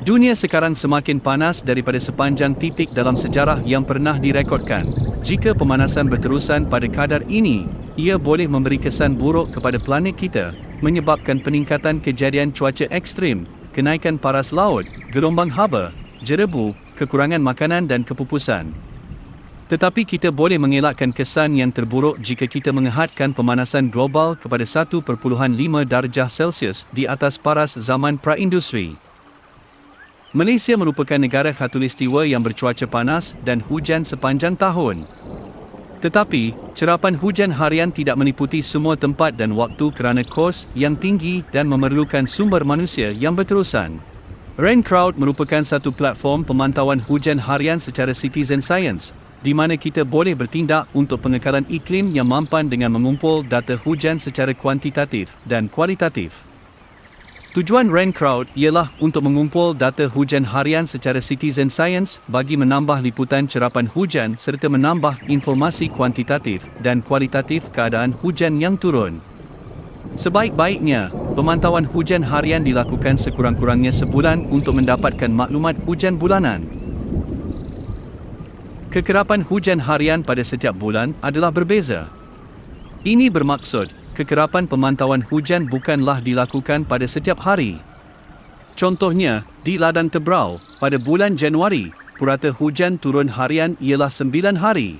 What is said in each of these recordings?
Dunia sekarang semakin panas daripada sepanjang titik dalam sejarah yang pernah direkodkan. Jika pemanasan berterusan pada kadar ini, ia boleh memberi kesan buruk kepada planet kita, menyebabkan peningkatan kejadian cuaca ekstrim, kenaikan paras laut, gelombang haba, jerebu, kekurangan makanan dan kepupusan. Tetapi kita boleh mengelakkan kesan yang terburuk jika kita menghadkan pemanasan global kepada 1.5 darjah Celsius di atas paras zaman praindustri. Malaysia merupakan negara khatulistiwa yang bercuaca panas dan hujan sepanjang tahun. Tetapi, cerapan hujan harian tidak meliputi semua tempat dan waktu kerana kos yang tinggi dan memerlukan sumber manusia yang berterusan. Raincloud merupakan satu platform pemantauan hujan harian secara citizen science, di mana kita boleh bertindak untuk pengekalan iklim yang mampan dengan mengumpul data hujan secara kuantitatif dan kualitatif. Tujuan Raincloud ialah untuk mengumpul data hujan harian secara citizen science bagi menambah liputan cerapan hujan serta menambah informasi kuantitatif dan kualitatif keadaan hujan yang turun. Sebaik-baiknya, pemantauan hujan harian dilakukan sekurang-kurangnya sebulan untuk mendapatkan maklumat hujan bulanan. Kekerapan hujan harian pada setiap bulan adalah berbeza. Ini bermaksud, kekerapan pemantauan hujan bukanlah dilakukan pada setiap hari. Contohnya, di Ladang Tebrau, pada bulan Januari, purata hujan turun harian ialah 9 hari.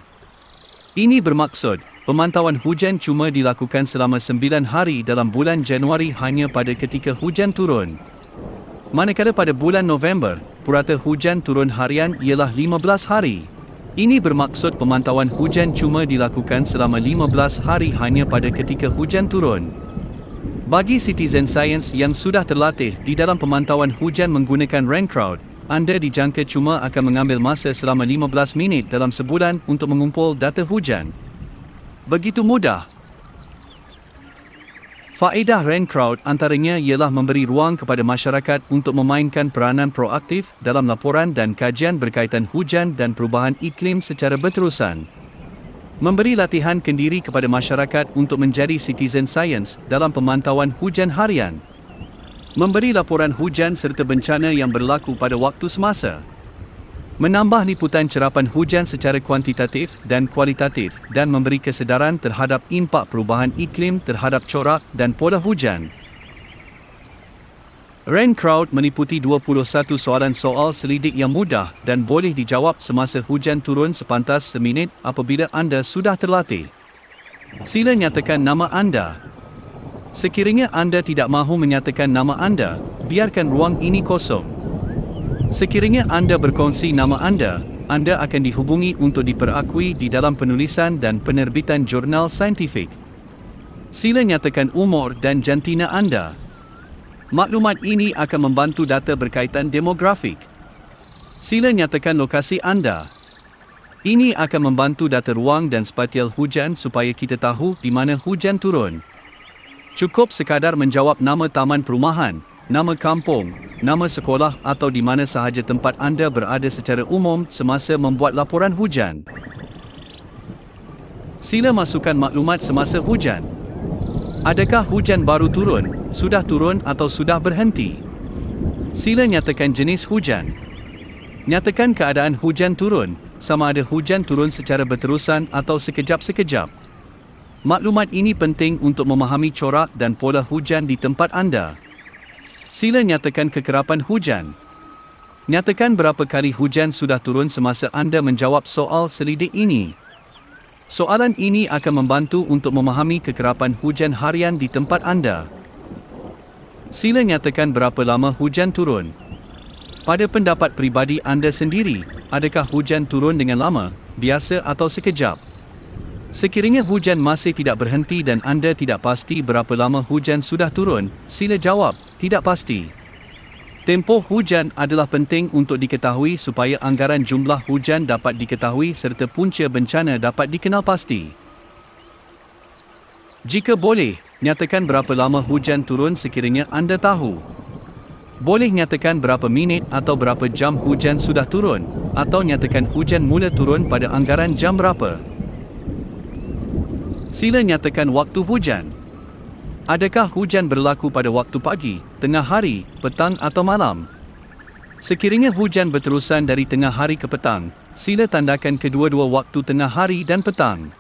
Ini bermaksud, pemantauan hujan cuma dilakukan selama 9 hari dalam bulan Januari hanya pada ketika hujan turun. Manakala pada bulan November, purata hujan turun harian ialah 15 hari. Ini bermaksud pemantauan hujan cuma dilakukan selama 15 hari hanya pada ketika hujan turun. Bagi citizen science yang sudah terlatih di dalam pemantauan hujan menggunakan Raincloud, anda dijangka cuma akan mengambil masa selama 15 minit dalam sebulan untuk mengumpul data hujan. Begitu mudah. Faedah Raincloud antaranya ialah memberi ruang kepada masyarakat untuk memainkan peranan proaktif dalam laporan dan kajian berkaitan hujan dan perubahan iklim secara berterusan. Memberi latihan kendiri kepada masyarakat untuk menjadi citizen science dalam pemantauan hujan harian. Memberi laporan hujan serta bencana yang berlaku pada waktu semasa. Menambah liputan cerapan hujan secara kuantitatif dan kualitatif dan memberi kesedaran terhadap impak perubahan iklim terhadap corak dan pola hujan. Raincloud meliputi 21 soalan-soal selidik yang mudah dan boleh dijawab semasa hujan turun sepantas seminit apabila anda sudah terlatih. Sila nyatakan nama anda. Sekiranya anda tidak mahu menyatakan nama anda, biarkan ruang ini kosong. Sekiranya anda berkongsi nama anda akan dihubungi untuk diperakui di dalam penulisan dan penerbitan jurnal saintifik. Sila nyatakan umur dan jantina anda. Maklumat ini akan membantu data berkaitan demografik. Sila nyatakan lokasi anda. Ini akan membantu data ruang dan spatial hujan supaya kita tahu di mana hujan turun. Cukup sekadar menjawab nama taman perumahan, nama kampung, nama sekolah atau di mana sahaja tempat anda berada secara umum semasa membuat laporan hujan. Sila masukkan maklumat semasa hujan. Adakah hujan baru turun, sudah turun atau sudah berhenti? Sila nyatakan jenis hujan. Nyatakan keadaan hujan turun, sama ada hujan turun secara berterusan atau sekejap-sekejap. Maklumat ini penting untuk memahami corak dan pola hujan di tempat anda. Sila nyatakan kekerapan hujan. Nyatakan berapa kali hujan sudah turun semasa anda menjawab soal selidik ini. Soalan ini akan membantu untuk memahami kekerapan hujan harian di tempat anda. Sila nyatakan berapa lama hujan turun. Pada pendapat peribadi anda sendiri, adakah hujan turun dengan lama, biasa atau sekejap? Sekiranya hujan masih tidak berhenti dan anda tidak pasti berapa lama hujan sudah turun, sila jawab, tidak pasti. Tempoh hujan adalah penting untuk diketahui supaya anggaran jumlah hujan dapat diketahui serta punca bencana dapat dikenal pasti. Jika boleh, nyatakan berapa lama hujan turun sekiranya anda tahu. Boleh nyatakan berapa minit atau berapa jam hujan sudah turun, atau nyatakan hujan mula turun pada anggaran jam berapa. Sila nyatakan waktu hujan. Adakah hujan berlaku pada waktu pagi, tengah hari, petang atau malam? Sekiranya hujan berterusan dari tengah hari ke petang, sila tandakan kedua-dua waktu tengah hari dan petang.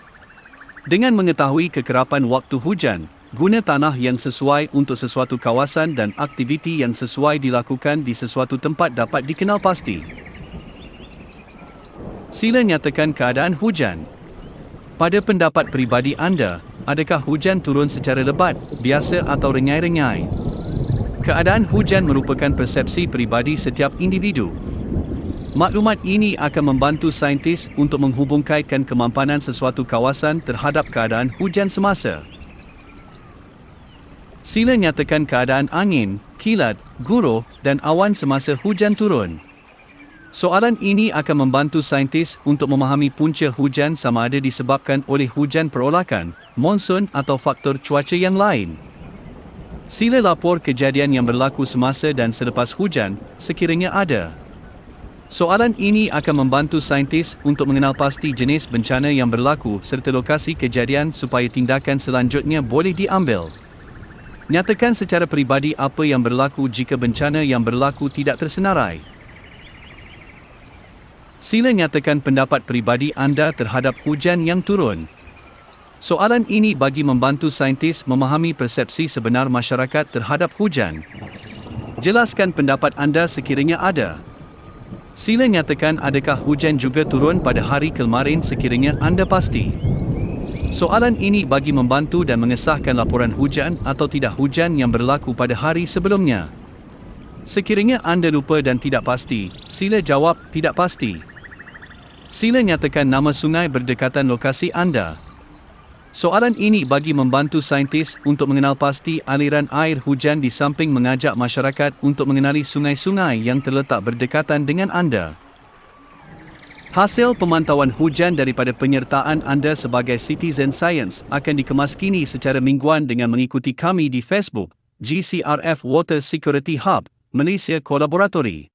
Dengan mengetahui kekerapan waktu hujan, guna tanah yang sesuai untuk sesuatu kawasan dan aktiviti yang sesuai dilakukan di sesuatu tempat dapat dikenal pasti. Sila nyatakan keadaan hujan. Pada pendapat peribadi anda, adakah hujan turun secara lebat, biasa atau rengai-rengai? Keadaan hujan merupakan persepsi peribadi setiap individu. Maklumat ini akan membantu saintis untuk menghubungkaitkan kemampanan sesuatu kawasan terhadap keadaan hujan semasa. Sila nyatakan keadaan angin, kilat, guruh dan awan semasa hujan turun. Soalan ini akan membantu saintis untuk memahami punca hujan sama ada disebabkan oleh hujan perolakan, monsun atau faktor cuaca yang lain. Sila lapor kejadian yang berlaku semasa dan selepas hujan, sekiranya ada. Soalan ini akan membantu saintis untuk mengenal pasti jenis bencana yang berlaku serta lokasi kejadian supaya tindakan selanjutnya boleh diambil. Nyatakan secara peribadi apa yang berlaku jika bencana yang berlaku tidak tersenarai. Sila nyatakan pendapat peribadi anda terhadap hujan yang turun. Soalan ini bagi membantu saintis memahami persepsi sebenar masyarakat terhadap hujan. Jelaskan pendapat anda sekiranya ada. Sila nyatakan adakah hujan juga turun pada hari kemarin sekiranya anda pasti. Soalan ini bagi membantu dan mengesahkan laporan hujan atau tidak hujan yang berlaku pada hari sebelumnya. Sekiranya anda lupa dan tidak pasti, sila jawab tidak pasti. Sila nyatakan nama sungai berdekatan lokasi anda. Soalan ini bagi membantu saintis untuk mengenal pasti aliran air hujan di samping mengajak masyarakat untuk mengenali sungai-sungai yang terletak berdekatan dengan anda. Hasil pemantauan hujan daripada penyertaan anda sebagai citizen science akan dikemaskini secara mingguan dengan mengikuti kami di Facebook, GCRF Water Security Hub, Malaysia Kolaboratori.